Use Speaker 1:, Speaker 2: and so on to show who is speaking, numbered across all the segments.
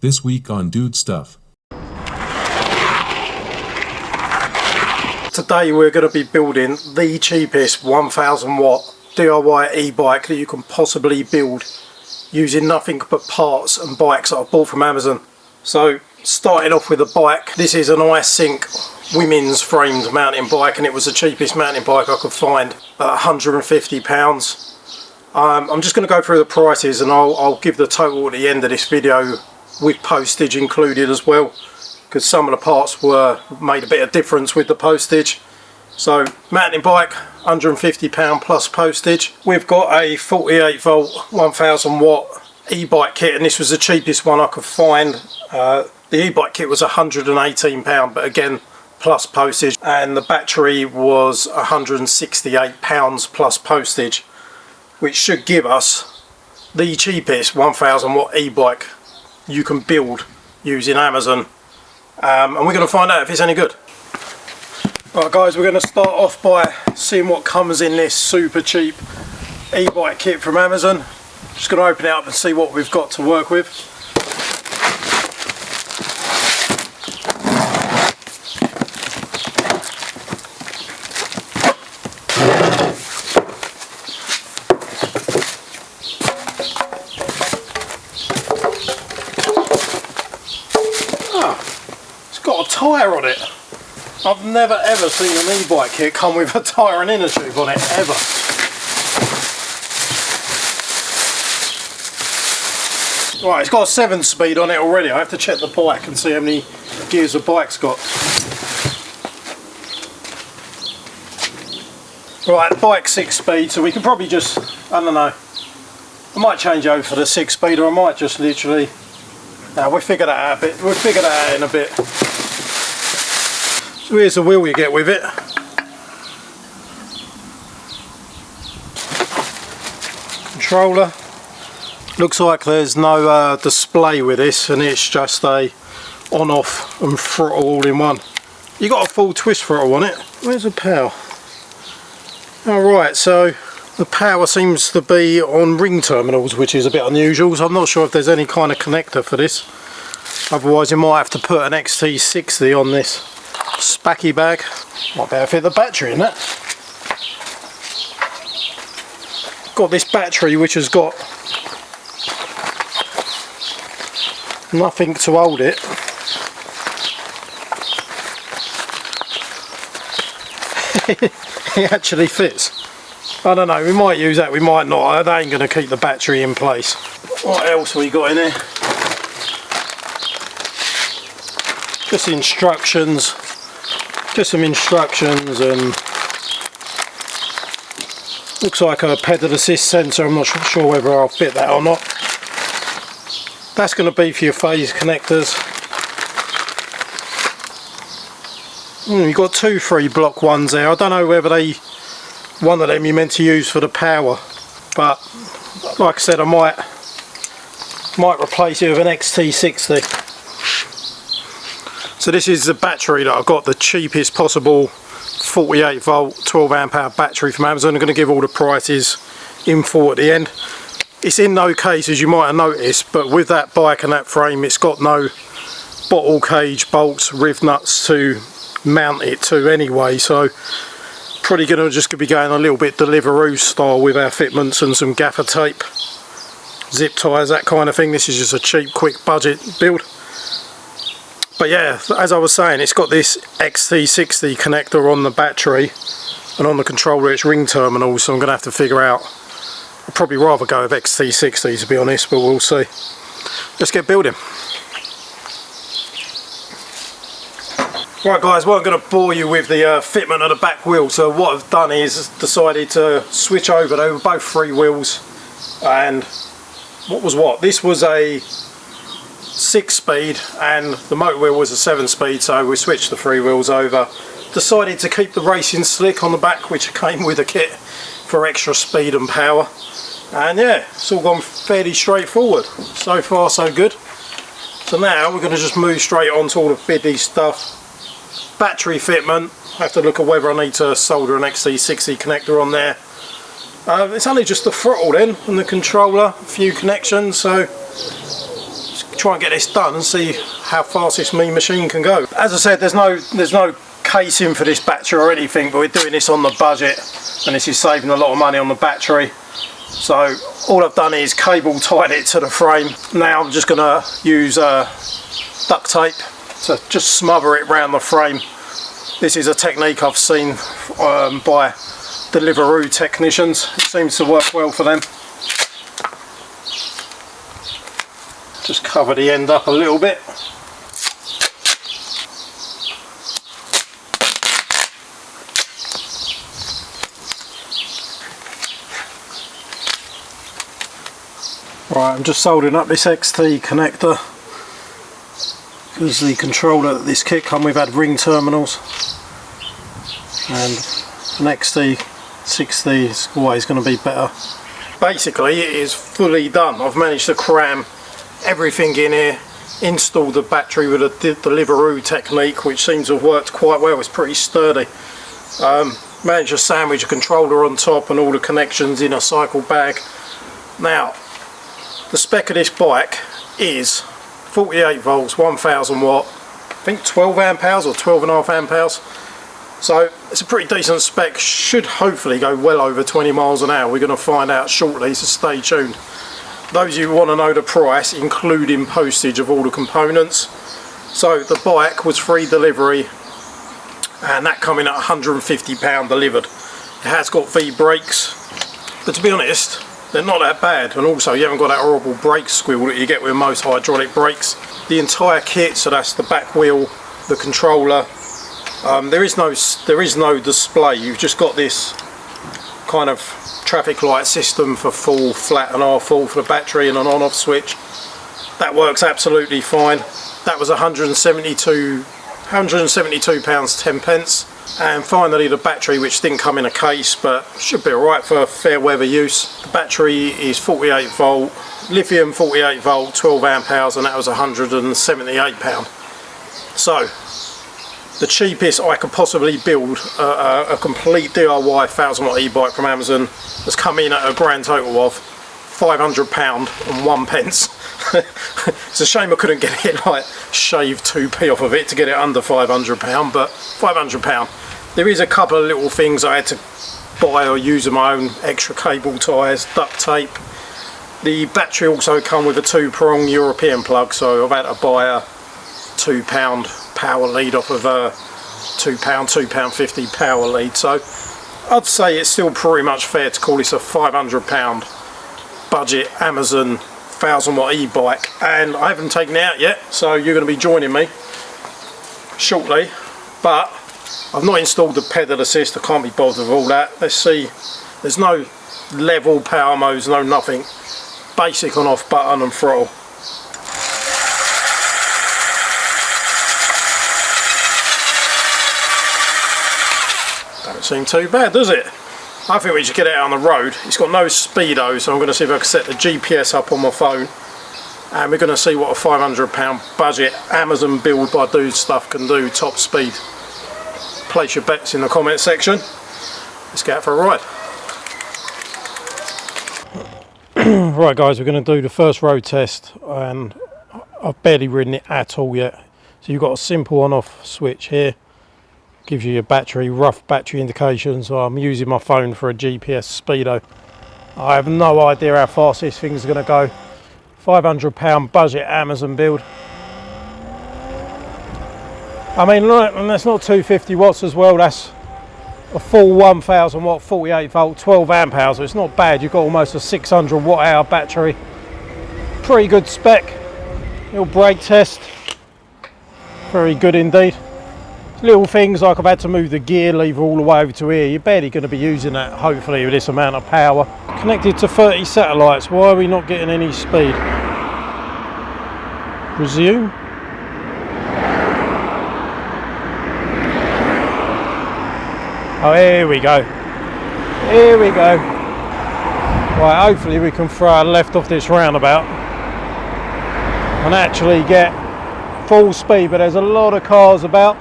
Speaker 1: This week on Dude Stuff.
Speaker 2: Today we're going to be building the cheapest 1000 watt DIY e-bike that you can possibly build using nothing but parts and bikes that I've bought from Amazon. So starting off with a bike, this is an iSync women's framed mountain bike, and it was the cheapest mountain bike I could find at £150. I'm just going to go through the prices, and I'll give the total at the end of this video with postage included as well, because some of the parts made a bit of difference with the postage. So mountain bike, £150 plus postage. We've got a 48 volt 1000 watt e-bike kit, and this was the cheapest one I could find. The e-bike kit was £118, but again plus postage, and the battery was £168 plus postage, which should give us the cheapest 1000 watt e-bike you can build using Amazon. And we're going to find out if it's any good. Right guys, we're going to start off by seeing what comes in this super cheap e-bike kit from Amazon. Just going to open it up and see what we've got to work with. Tyre on it. I've never ever seen an e-bike kit come with a tyre and inner tube on it, ever. Right, it's got a 7-speed on it already. I have to check the bike and see how many gears the bike's got. Right, the bike's 6-speed, so we can probably just, I don't know, I might change over for the 6-speed, or I might just literally, we'll figure that out a bit. We'll figure that out in a bit. So here's the wheel you get with it. Controller. Looks like there's no display with this, and it's just a on-off and throttle all in one. You got a full twist throttle on it. Where's the power? Alright, so the power seems to be on ring terminals, which is a bit unusual, so I'm not sure if there's any kind of connector for this. Otherwise you might have to put an XT60 on this spacky bag. Might be able to fit the battery in that. Got this battery which has got nothing to hold it. It actually fits. I don't know, we might use that, we might not. That ain't going to keep the battery in place. What else we got in here? Just instructions. Just some instructions, and looks like a pedal assist sensor. I'm not sure whether I'll fit that or not. That's going to be for your phase connectors. You've got 2 3-block ones there. I don't know whether one of them you're meant to use for the power, but like I said, I might replace it with an XT60. So this is the battery that I've got, the cheapest possible 48 volt 12 amp hour battery from Amazon. I'm going to give all the prices in full at the end. It's in no case, as you might have noticed, but with that bike and that frame, it's got no bottle cage bolts, riv nuts to mount it to anyway, so probably going to just be going a little bit Deliveroo style with our fitments and some gaffer tape, zip ties, that kind of thing. This is just a cheap quick budget build. But yeah, as I was saying, it's got this XT60 connector on the battery, and on the controller it's ring terminals, so I'm going to have to figure out. I'd probably rather go with XT60 to be honest, but we'll see. Let's get building. Right guys, well, I'm going to bore you with the fitment of the back wheel. So what I've done is decided to switch over. They were both 3 wheels, and what was what? This was a 6-speed and the motor wheel was a 7-speed, so we switched the 3 wheels over. Decided to keep the racing slick on the back, which came with a kit for extra speed and power, and yeah, it's all gone fairly straightforward. So far so good. So now we're going to just move straight on to all the fiddly stuff. Battery fitment, I have to look at whether I need to solder an XT60 connector on there. It's only just the throttle then and the controller, a few connections, so try and get this done and see how fast this mean machine can go. As I said, there's no casing for this battery or anything, but we're doing this on the budget, and this is saving a lot of money on the battery. So all I've done is cable tied it to the frame. Now I'm just going to use duct tape to just smother it around the frame. This is a technique I've seen by Deliveroo technicians. It seems to work well for them. Just cover the end up a little bit. Right, I'm just soldering up this XT connector because the controller that this kit come with had ring terminals, and an XT60 is always going to be better. Basically it is fully done. I've managed to cram everything in here, install the battery with a Deliveroo technique, which seems to have worked quite well. It's pretty sturdy. Managed to sandwich a controller on top and all the connections in a cycle bag. Now the spec of this bike is 48 volts, 1000 watt, I think 12 amp hours or 12.5 amp hours. So it's a pretty decent spec, should hopefully go well over 20 miles an hour. We're going to find out shortly, so stay tuned. Those of you who want to know the price, including postage of all the components. So the bike was free delivery, and that coming at £150 delivered. It has got V brakes, but to be honest, they're not that bad, and also you haven't got that horrible brake squeal that you get with most hydraulic brakes. The entire kit, so that's the back wheel, the controller, there is no display. You've just got this kind of traffic light system for full, flat and half full for the battery, and an on-off switch. That works absolutely fine. That was £172 10 pence. And finally the battery, which didn't come in a case but should be alright for fair weather use. The battery is 48 volt, lithium 48 volt, 12 amp hours, and that was £178. So the cheapest I could possibly build a complete DIY 1000 watt e-bike from Amazon has come in at a grand total of £500 and 1 pence. It's a shame I couldn't get it, like, shave 2p off of it to get it under £500, but £500. There is a couple of little things I had to buy or use of my own: extra cable ties, duct tape. The battery also come with a 2-prong European plug, so I've had to buy a £2 power lead off of a £2.50 power lead. So I'd say it's still pretty much fair to call this a £500 budget Amazon 1000 watt e-bike, and I haven't taken it out yet, so you're going to be joining me shortly. But I've not installed the pedal assist, I can't be bothered with all that. Let's see, there's no level power modes, no nothing. Basic on off button and throttle. Don't seem too bad, does it? I think we should get it out on the road. It's got no speedo, so I'm going to see if I can set the GPS up on my phone, and we're going to see what a £500 budget Amazon build by Dude Stuff can do top speed. Place your bets in the comment section. Let's get out for a ride. Right guys, we're going to do the first road test, and I've barely ridden it at all yet. So you've got a simple on-off switch here. Gives you your battery, rough battery indication, so I'm using my phone for a GPS speedo. I have no idea how fast this thing's going to go. £500 budget Amazon build. I mean, look, and that's not 250 watts as well, that's a full 1000 watt, 48 volt, 12 amp hours, so it's not bad. You've got almost a 600 watt hour battery. Pretty good spec. Little brake test. Very good indeed. Little things like I've had to move the gear lever all the way over to here. You're barely going to be using that, hopefully, with this amount of power. Connected to 30 satellites. Why are we not getting any speed? Resume. Oh, here we go. Here we go. Right, hopefully we can throw a left off this roundabout and actually get full speed, but there's a lot of cars about.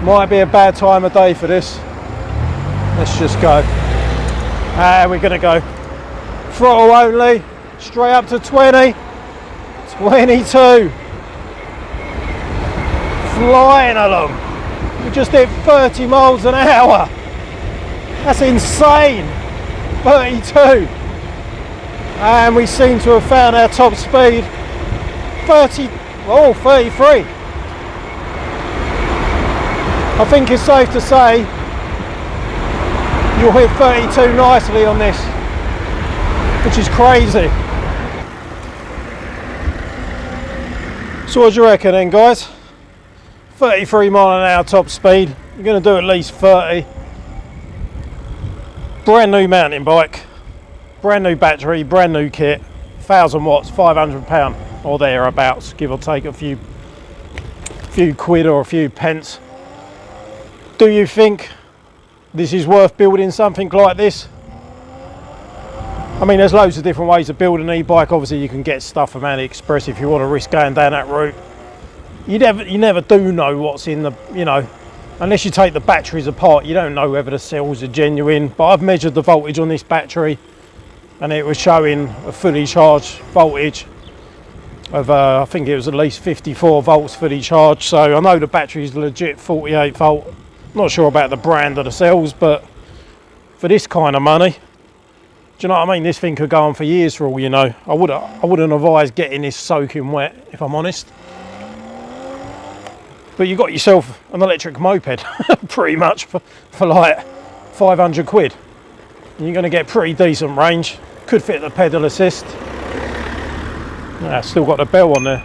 Speaker 2: Might be a bad time of day for this. Let's just go. We're going to go throttle only, straight up to 20, 22, flying along. We just hit 30 miles an hour. That's insane. 32, and we seem to have found our top speed. 33. I think it's safe to say you'll hit 32 nicely on this, which is crazy. So what do you reckon then, guys? 33 mile an hour top speed. You're going to do at least 30. Brand new mountain bike, brand new battery, brand new kit, 1000 watts, £500 or thereabouts, give or take a few quid or a few pence. Do you think this is worth building something like this? I mean, there's loads of different ways of building an e-bike. Obviously you can get stuff from AliExpress if you want to risk going down that route. You never do know what's in the, you know, unless you take the batteries apart, you don't know whether the cells are genuine. But I've measured the voltage on this battery and it was showing a fully charged voltage of I think it was at least 54 volts fully charged. So I know the battery is legit 48 volt. Not sure about the brand of the cells, but for this kind of money, do you know what I mean? This thing could go on for years for all you know. I wouldn't advise getting this soaking wet, if I'm honest. But you got yourself an electric moped pretty much for like 500 quid. And you're going to get pretty decent range. Could fit the pedal assist. Still got the bell on there.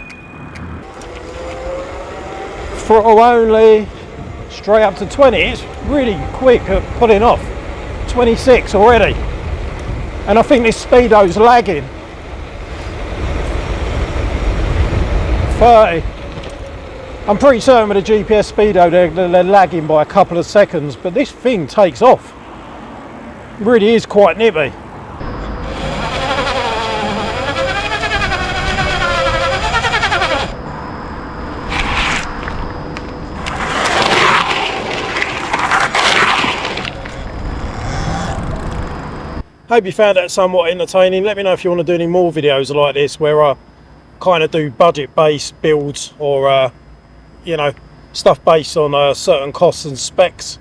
Speaker 2: Throttle only, straight up to 20. It's really quick at pulling off. 26 already. And I think this speedo's lagging. 30. I'm pretty certain with the GPS speedo they're lagging by a couple of seconds, but this thing takes off. It really is quite nippy. Hope you found that somewhat entertaining. Let me know if you want to do any more videos like this where I kind of do budget based builds or you know, stuff based on certain costs and specs.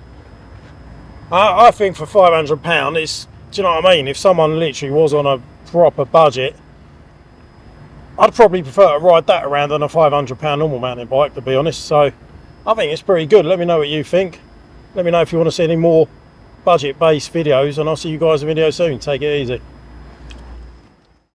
Speaker 2: I think for £500 it's, do you know what I mean, if someone literally was on a proper budget, I'd probably prefer to ride that around on a £500 normal mountain bike, to be honest. So I think it's pretty good. Let me know what you think. Let me know if you want to see any more budget based videos, and I'll see you guys in a video soon. Take it easy.